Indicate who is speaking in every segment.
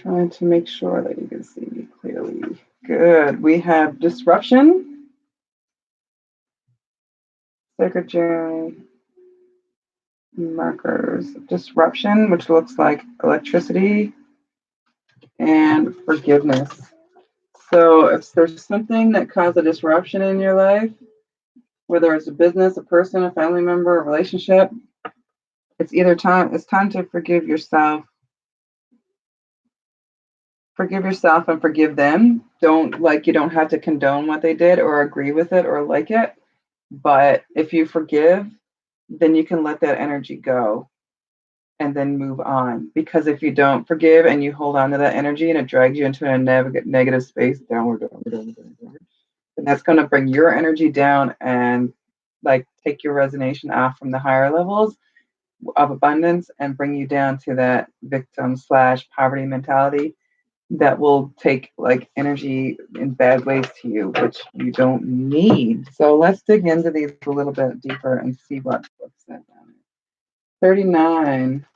Speaker 1: Trying to make sure that you can see me clearly. Good. We have disruption, sacred journey, markers, disruption, which looks like electricity, and forgiveness. So if there's something that caused a disruption in your life, whether it's a business, a person, a family member, a relationship, it's time to forgive yourself. Forgive yourself and forgive them. You don't have to condone what they did or agree with it or like it. But if you forgive, then you can let that energy go and then move on. Because if you don't forgive and you hold on to that energy and it drags you into a negative space, downward, and that's going to bring your energy down and take your resonation off from the higher levels of abundance and bring you down to that victim / poverty mentality that will take energy in bad ways to you, which you don't need. So let's dig into these a little bit deeper and see what's said down here. 39,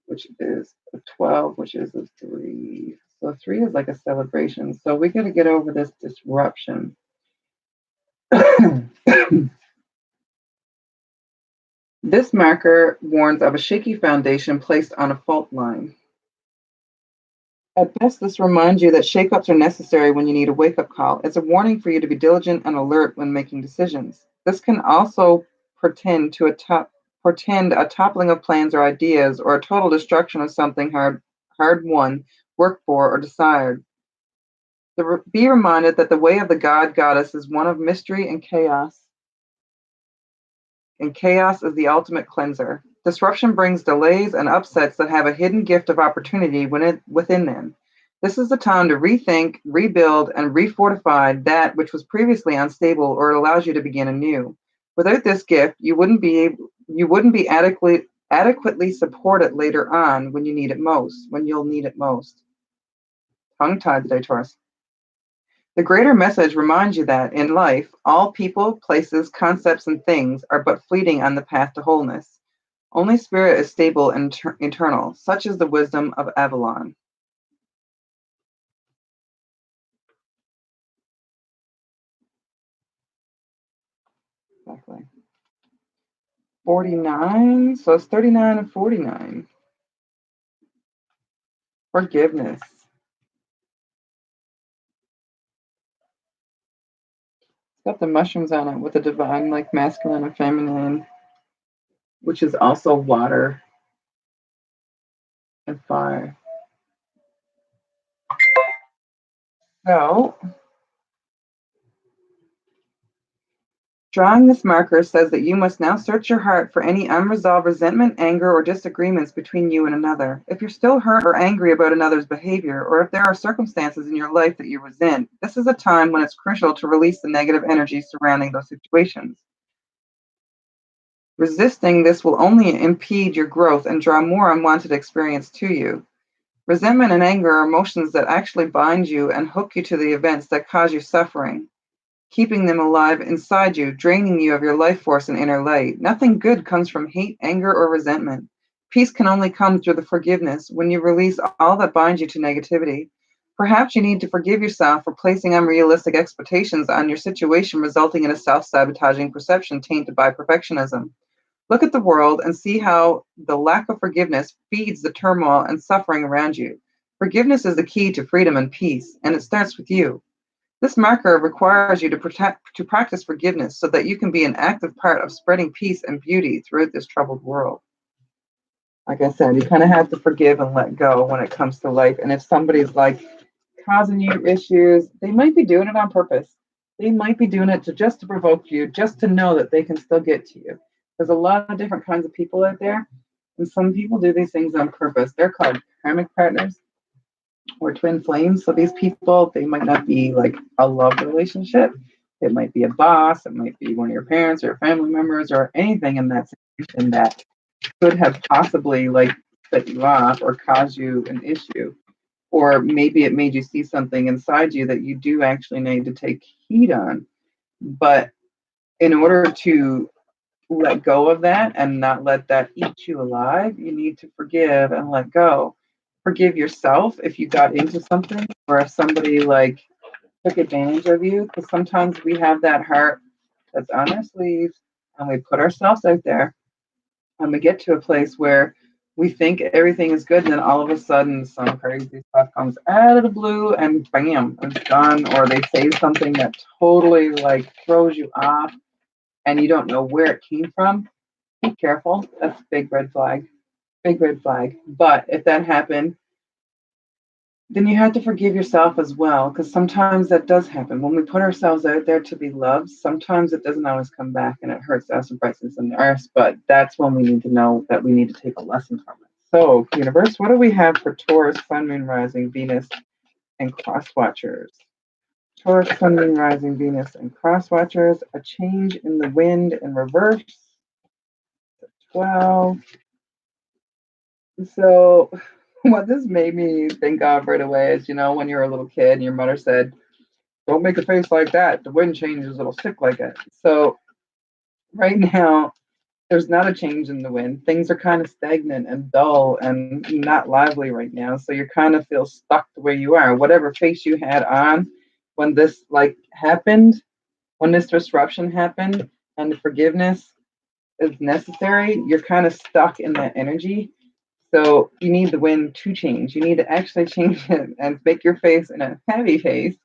Speaker 1: which is a 12, which is a 3. So 3 is like a celebration. So we got to get over this disruption. This marker warns of a shaky foundation placed on a fault line. At best, this reminds you that shakeups are necessary when you need a wake-up call. It's a warning for you to be diligent and alert when making decisions. This can also portend a toppling of plans or ideas, or a total destruction of something hard won, worked for, or desired. Be reminded that the way of the goddess is one of mystery and chaos. And chaos is the ultimate cleanser. Disruption brings delays and upsets that have a hidden gift of opportunity within them. This is the time to rethink, rebuild, and refortify that which was previously unstable, or it allows you to begin anew. Without this gift, you wouldn't be adequately supported later on when you'll need it most. Tongue-tied today, Taurus. The greater message reminds you that in life, all people, places, concepts, and things are but fleeting on the path to wholeness. Only spirit is stable and eternal. Such is the wisdom of Avalon. Exactly. 49. So it's 39 and 49. Forgiveness. It's got the mushrooms on it with the divine, masculine and feminine, which is also water and fire. So, drawing this marker says that you must now search your heart for any unresolved resentment, anger, or disagreements between you and another. If you're still hurt or angry about another's behavior, or if there are circumstances in your life that you resent, this is a time when it's crucial to release the negative energy surrounding those situations. Resisting this will only impede your growth and draw more unwanted experience to you. Resentment and anger are emotions that actually bind you and hook you to the events that cause you suffering, keeping them alive inside you, draining you of your life force and inner light. Nothing good comes from hate, anger, or resentment. Peace can only come through the forgiveness when you release all that binds you to negativity. Perhaps you need to forgive yourself for placing unrealistic expectations on your situation, resulting in a self-sabotaging perception tainted by perfectionism. Look at the world and see how the lack of forgiveness feeds the turmoil and suffering around you. Forgiveness is the key to freedom and peace, and it starts with you. This marker requires you to practice forgiveness so that you can be an active part of spreading peace and beauty throughout this troubled world. Like I said, you kind of have to forgive and let go when it comes to life. And if somebody's causing you issues, they might be doing it on purpose. They might be doing it just to provoke you, just to know that they can still get to you. There's a lot of different kinds of people out there, and some people do these things on purpose. They're called karmic partners or twin flames. So these people, they might not be a love relationship. It might be a boss. It might be one of your parents or family members or anything in that situation that could have possibly set you off or caused you an issue. Or maybe it made you see something inside you that you do actually need to take heed on. But in order to let go of that and not let that eat you alive, you need to forgive and let go. forgive yourself if you got into something or if somebody like took advantage of you. Because sometimes we have that heart that's on our sleeve and we put ourselves out there and we get to a place where we think everything is good and then all of a sudden some crazy stuff comes out of the blue and bam, it's done. Or they say something that totally like throws you off and you don't know where it came from. Be careful. That's a big red flag. Big red flag. But if that happened, then you have to forgive yourself as well, because sometimes that does happen. When we put ourselves out there to be loved, sometimes it doesn't always come back and it hurts us and breaks us in the earth. But that's when we need to know that we need to take a lesson from it. So, universe, what do we have for Taurus, Sun, Moon, Rising, Venus, and Cross Watchers? Taurus, Sun, Moon, Rising, Venus, and Cross Watchers. A change in the wind in reverse. 12. So, what this made me think of right away is, when you're a little kid and your mother said, don't make a face like that. The wind changes, it'll stick like it. So, right now, there's not a change in the wind. Things are kind of stagnant and dull and not lively right now. So, you kind of feel stuck the way you are. Whatever face you had on when this happened, when this disruption happened, and the forgiveness is necessary, you're kind of stuck in that energy. So you need the wind to change. You need to actually change it and make your face in a happy face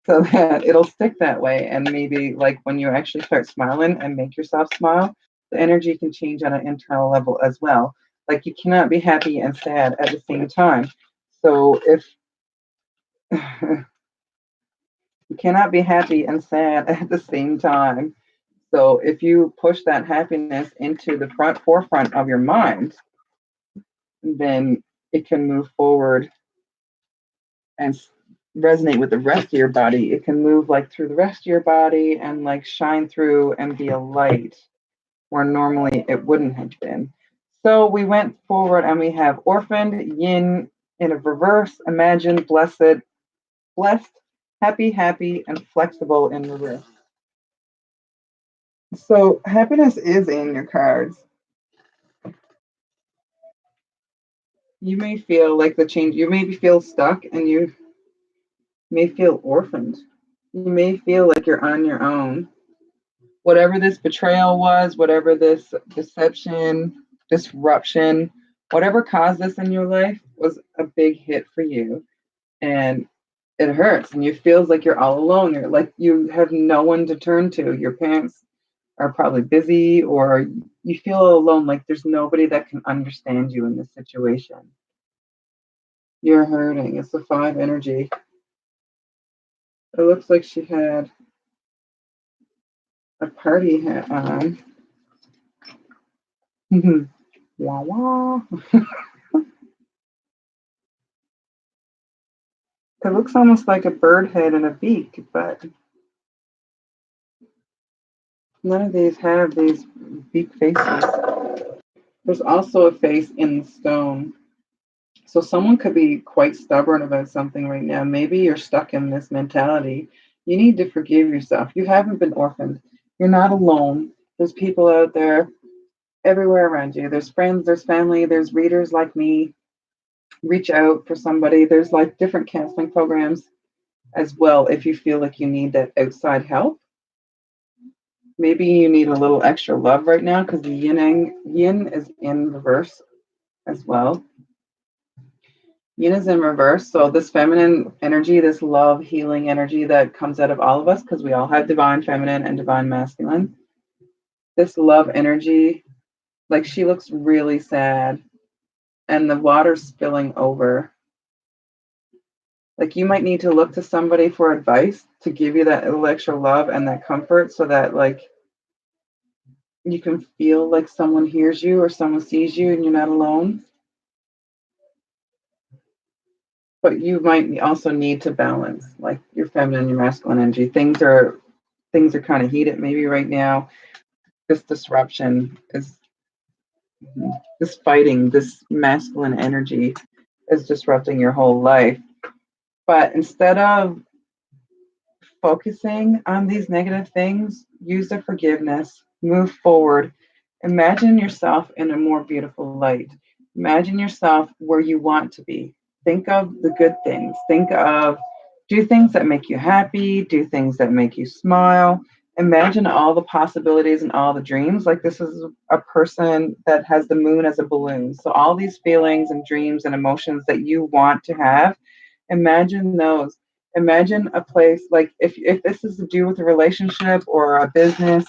Speaker 1: so that it'll stick that way. And maybe like when you actually start smiling and make yourself smile, the energy can change on an internal level as well. Like you cannot be happy and sad at the same time. So if you cannot be happy and sad at the same time. So if you push that happiness into the forefront of your mind, then it can move forward and resonate with the rest of your body. It can move through the rest of your body and shine through and be a light where normally it wouldn't have been. So we went forward and we have orphaned, yin in a reverse, imagine, blessed, happy, and flexible in reverse. So happiness is in your cards. You may feel like the change, you may feel stuck and you may feel orphaned. You may feel like you're on your own. Whatever this betrayal was, whatever this deception, disruption, whatever caused this in your life was a big hit for you. And it hurts and you feel like you're all alone. You're like you have no one to turn to. Your parents are probably busy or you feel alone, like there's nobody that can understand you in this situation. You're hurting. It's the 5 energy. It looks like she had a party hat on. Wah wah. It looks almost like a bird head and a beak, but none of these have these beak faces. There's also a face in the stone. So someone could be quite stubborn about something right now. Maybe you're stuck in this mentality. You need to forgive yourself. You haven't been orphaned. You're not alone. There's people out there everywhere around you. There's friends, there's family, there's readers like me. Reach out for somebody. There's different counseling programs as well if you feel like you need that outside help. Maybe you need a little extra love right now because the yin is in reverse as well. Yin is in reverse. So this feminine energy, this love healing energy that comes out of all of us, because we all have divine feminine and divine masculine. This love energy, she looks really sad and the water's spilling over. You might need to look to somebody for advice to give you that little extra love and that comfort so that you can feel like someone hears you or someone sees you and you're not alone. But you might also need to balance your feminine and your masculine energy. Things are kind of heated maybe right now. This disruption is this fighting, this masculine energy is disrupting your whole life. But instead of focusing on these negative things, use the forgiveness, move forward. Imagine yourself in a more beautiful light. Imagine yourself where you want to be. Think of the good things. Do things that make you happy, do things that make you smile. Imagine all the possibilities and all the dreams. Like this is a person that has the moon as a balloon. So all these feelings and dreams and emotions that you want to have, imagine those. Imagine a place like if this is to do with a relationship or a business,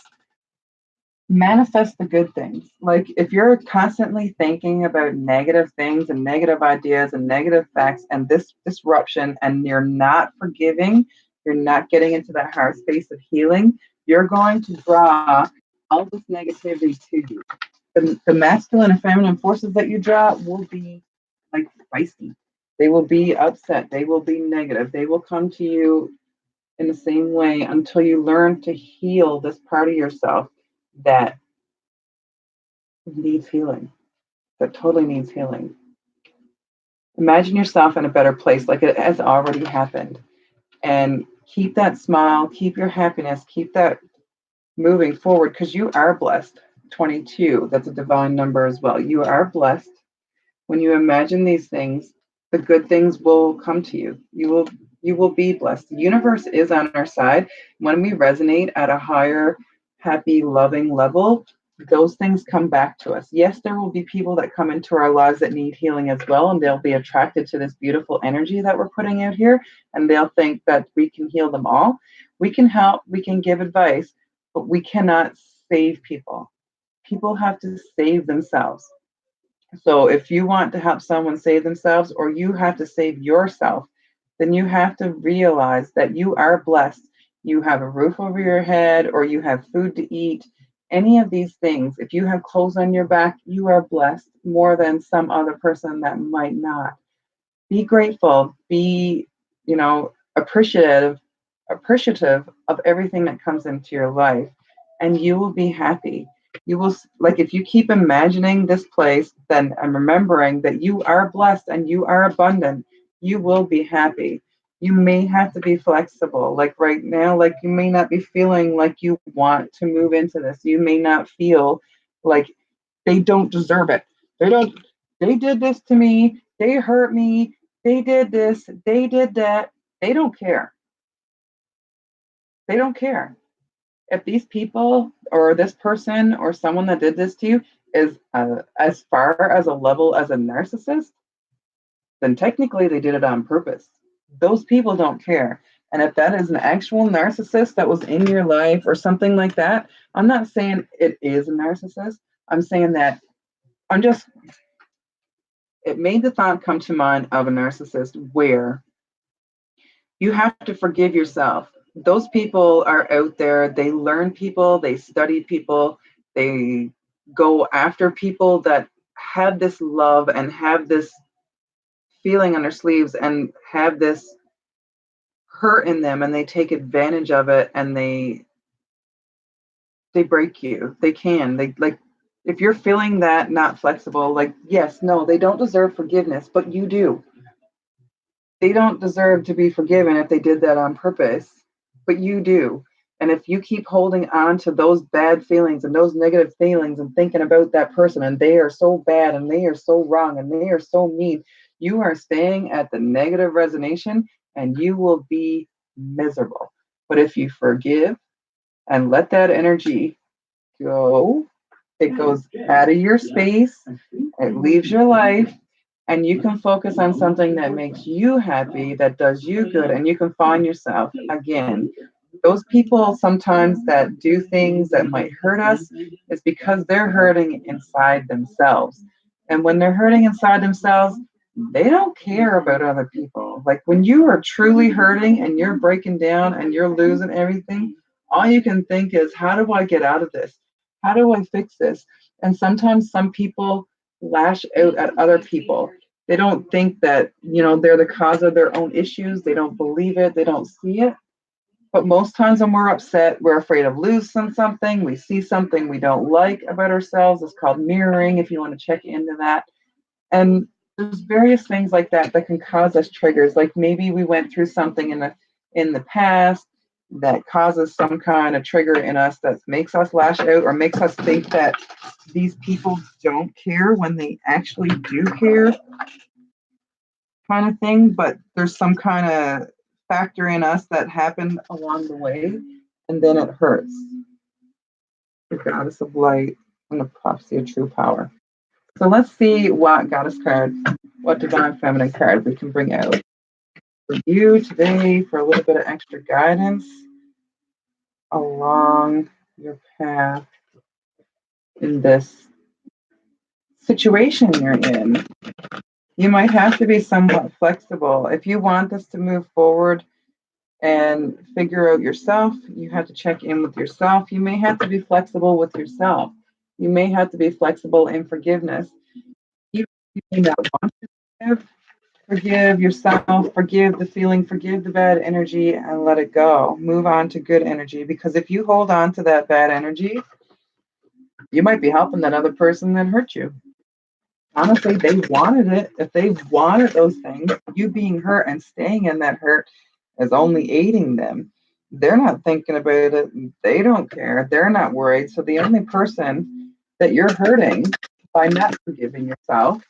Speaker 1: manifest the good things. Like if you're constantly thinking about negative things and negative ideas and negative facts and this disruption and you're not forgiving, you're not getting into that hard space of healing, you're going to draw all this negativity to you. The masculine and feminine forces that you draw will be like feisty. They will be upset. They will be negative. They will come to you in the same way until you learn to heal this part of yourself that needs healing, that totally needs healing. Imagine yourself in a better place, like it has already happened. And keep that smile, keep your happiness, keep that moving forward because you are blessed. 22, that's a divine number as well. You are blessed. When you imagine these things, the good things will come to you. You will be blessed. The universe is on our side. When we resonate at a higher, happy, loving level, those things come back to us. Yes, there will be people that come into our lives that need healing as well, and they'll be attracted to this beautiful energy that we're putting out here, and they'll think that we can heal them all. We can help, we can give advice, but we cannot save people. People have to save themselves. So if you want to help someone save themselves or you have to save yourself, then you have to realize that you are blessed. You have a roof over your head or you have food to eat. Any of these things, if you have clothes on your back, you are blessed more than some other person that might not. Be grateful, be, appreciative of everything that comes into your life and you will be happy. You will, like, if you keep imagining this place then and remembering that you are blessed and you are abundant, you will be happy. You may have to be flexible, like right now, like you may not be feeling like you want to move into this. You may not feel like they don't deserve it. They did this to me, they hurt me, they did this, they did that. They don't care. They don't care. If these people or this person or someone that did this to you is as far as a level as a narcissist, then technically they did it on purpose. Those people don't care. And if that is an actual narcissist that was in your life or something like that, I'm not saying it is a narcissist. I'm saying that I'm just, it made the thought come to mind of a narcissist where you have to forgive yourself. Those people are out there, they learn people, they study people, they go after people that have this love and have this feeling on their sleeves and have this hurt in them and they take advantage of it and they break you. They can. They like if you're feeling that not flexible, like yes, no, they don't deserve forgiveness, but you do. They don't deserve to be forgiven if they did that on purpose, but you do. And if you keep holding on to those bad feelings and those negative feelings and thinking about that person and they are so bad and they are so wrong and they are so mean, you are staying at the negative resonation and you will be miserable. But if you forgive and let that energy go, it goes out of your space, it leaves your life, and you can focus on something that makes you happy, that does you good, and you can find yourself again. Those people sometimes that do things that might hurt us is because they're hurting inside themselves. And when they're hurting inside themselves, they don't care about other people. Like when you are truly hurting and you're breaking down and you're losing everything, all you can think is, how do I get out of this? How do I fix this? And sometimes some people lash out at other people. They don't think that, they're the cause of their own issues. They don't believe it. They don't see it. But most times when we're upset, we're afraid of losing something. We see something we don't like about ourselves. It's called mirroring, if you want to check into that. And there's various things like that can cause us triggers. Like maybe we went through something in the past that causes some kind of trigger in us that makes us lash out or makes us think that these people don't care when they actually do care. kind of thing, but there's some kind of factor in us that happened along the way, and then it hurts. The goddess of light and the prophecy of true power. So let's see what goddess card, what divine feminine card we can bring out for you today for a little bit of extra guidance along your path in this situation you're in. You might have to be somewhat flexible. If you want this to move forward and figure out yourself, you have to check in with yourself. You may have to be flexible with yourself. You may have to be flexible in forgiveness. You may not want to forgive yourself, forgive the feeling, forgive the bad energy, and let it go. Move on to good energy, because if you hold on to that bad energy, you might be helping that other person that hurt you. Honestly, they wanted it. If they wanted those things, you being hurt and staying in that hurt is only aiding them. They're not thinking about it. They don't care. They're not worried. So the only person that you're hurting by not forgiving yourself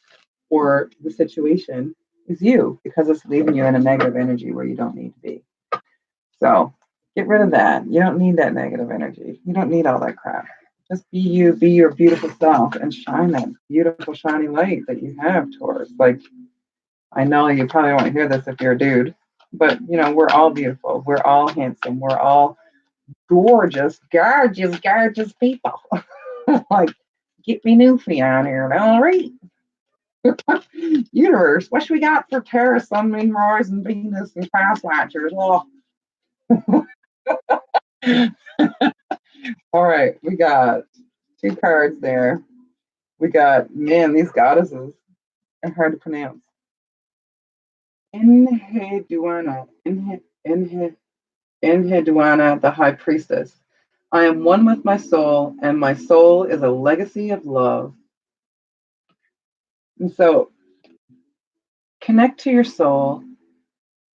Speaker 1: or the situation is you, because it's leaving you in a negative energy where you don't need to be. So get rid of that. You don't need that negative energy. You don't need all that crap. Just be you, be your beautiful self, and shine that beautiful, shiny light that you have, Taurus. Like, I know you probably won't hear this if you're a dude, but we're all beautiful. We're all handsome. We're all gorgeous, gorgeous, gorgeous people. Like, get me Newfie on here. All right. Universe, what should we got for Taurus, Sun, Moon, Mars, and Venus, and Fast Watchers? Oh. All right, we got two cards there. We got, man, these goddesses are hard to pronounce. Enheduanna, Enheduanna, the High Priestess. I am one with my soul, and my soul is a legacy of love. And so, connect to your soul.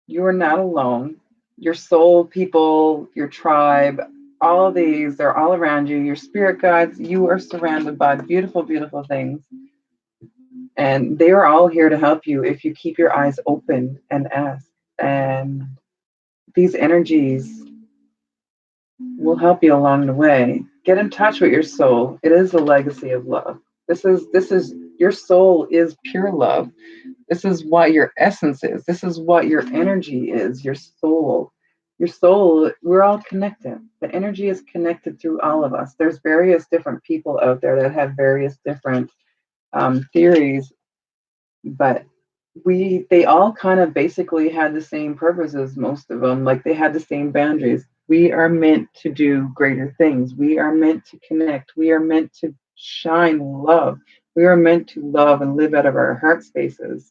Speaker 1: You are not alone. Your soul people, your tribe, all of these, they're all around you. Your spirit guides, you are surrounded by beautiful, beautiful things. And they are all here to help you if you keep your eyes open and ask. And these energies will help you along the way. Get in touch with your soul. It is a legacy of love. This is your soul is pure love. This is what your essence is. This is what your energy is, your soul. Your soul, we're all connected. The energy is connected through all of us. There's various different people out there that have various different theories, but they all kind of basically had the same purposes, most of them. Like, they had the same boundaries. We are meant to do greater things. We are meant to connect. We are meant to shine love. We are meant to love and live out of our heart spaces.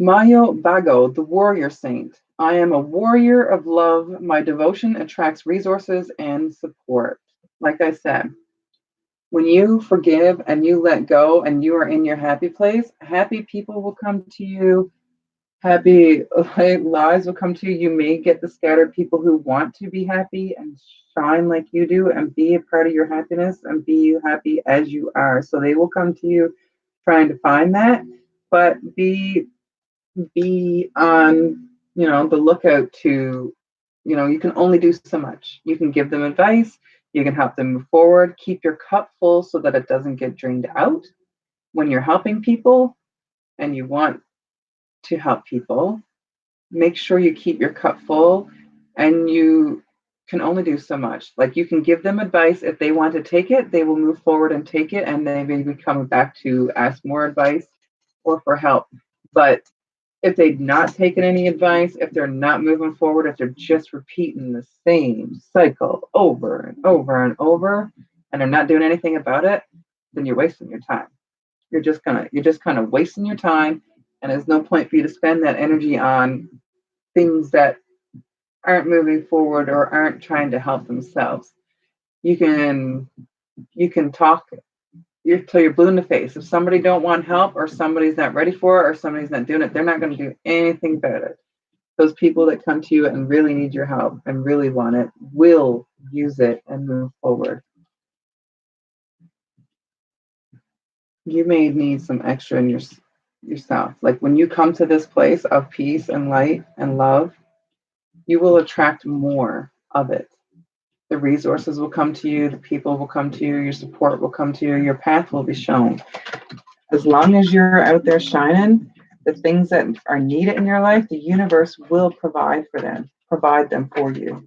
Speaker 1: Mayo Bago, the warrior saint. I am a warrior of love. My devotion attracts resources and support. Like I said, when you forgive and you let go and you are in your happy place, happy people will come to you. Happy lives will come to you. You may get the scattered people who want to be happy and shine like you do and be a part of your happiness and be happy as you are. So they will come to you trying to find that, but be on the lookout to you can only do so much. You can give them advice, you can help them move forward. Keep your cup full so that it doesn't get drained out when you're helping people and you want to help people. Make sure you keep your cup full, and you can only do so much. Like, you can give them advice. If they want to take it, they will move forward and take it, and they may be coming back to ask more advice or for help. But if they've not taken any advice, if they're not moving forward, if they're just repeating the same cycle over and over and over, and they're not doing anything about it, then you're wasting your time. You're just kind of wasting your time, and there's no point for you to spend that energy on things that aren't moving forward or aren't trying to help themselves. You can talk till you're blue in the face. If somebody don't want help, or somebody's not ready for it, or somebody's not doing it, they're not going to do anything about it. Those people that come to you and really need your help and really want it will use it and move forward. You may need some extra in your yourself. Like when you come to this place of peace and light and love, you will attract more of it. The resources will come to you, the people will come to you, your support will come to you, your path will be shown. As long as you're out there shining, the things that are needed in your life, the universe will provide them for you.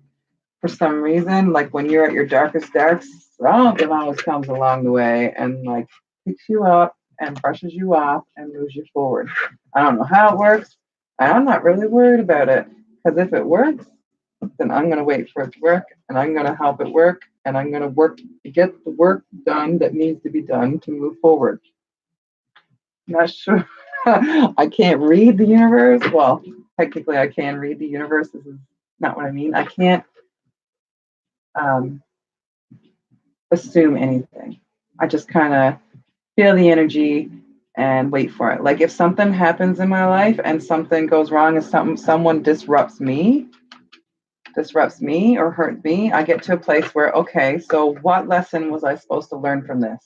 Speaker 1: For some reason, like when you're at your darkest darks, something always comes along the way and like picks you up and brushes you off and moves you forward. I don't know how it works. I'm not really worried about it because if it works, then I'm going to wait for it to work and I'm going to help it work and I'm going to work to get the work done that needs to be done to move forward. Not sure. I can't read the universe. Well, technically, I can read the universe. This is not what I mean. I can't um, assume anything. I just kind of feel the energy and wait for it. Like if something happens in my life and something goes wrong and someone disrupts me or hurts me, I get to a place where, okay, so what lesson was I supposed to learn from this?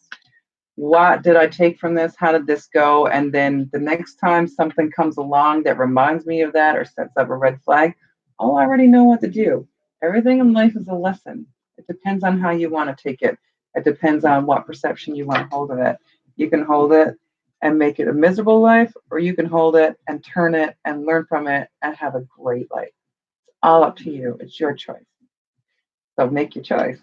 Speaker 1: What did I take from this? How did this go? And then the next time something comes along that reminds me of that or sets up a red flag, I'll already know what to do. Everything in life is a lesson. It depends on how you want to take it. It depends on what perception you want to hold of it. You can hold it and make it a miserable life, or you can hold it and turn it and learn from it and have a great life. It's all up to you. It's your choice. So make your choice.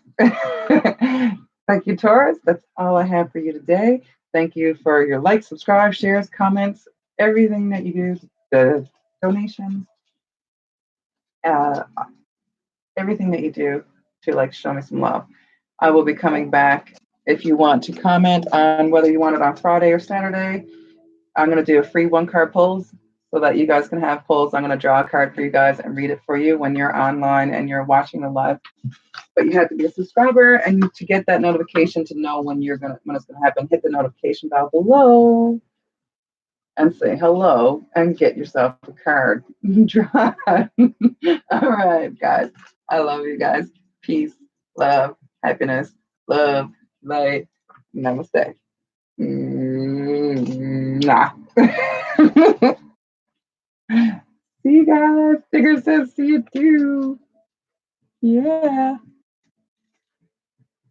Speaker 1: Thank you, Taurus. That's all I have for you today. Thank you for your likes, subscribe, shares, comments, everything that you do, the donations, uh, everything that you do to like show me some love. I will be coming back. If you want to comment on whether you want it on Friday or Saturday, I'm going to do a free 1-card pulls so that you guys can have pulls. I'm going to draw a card for you guys and read it for you when you're online and you're watching the live. But you have to be a subscriber, and to get that notification to know when it's gonna happen, hit the notification bell below and say hello and get yourself a card. Draw. All right, guys. I love you guys. Peace, love, happiness, love, light. Namaste. Nah. See you guys. Tigger says see you too. Yeah.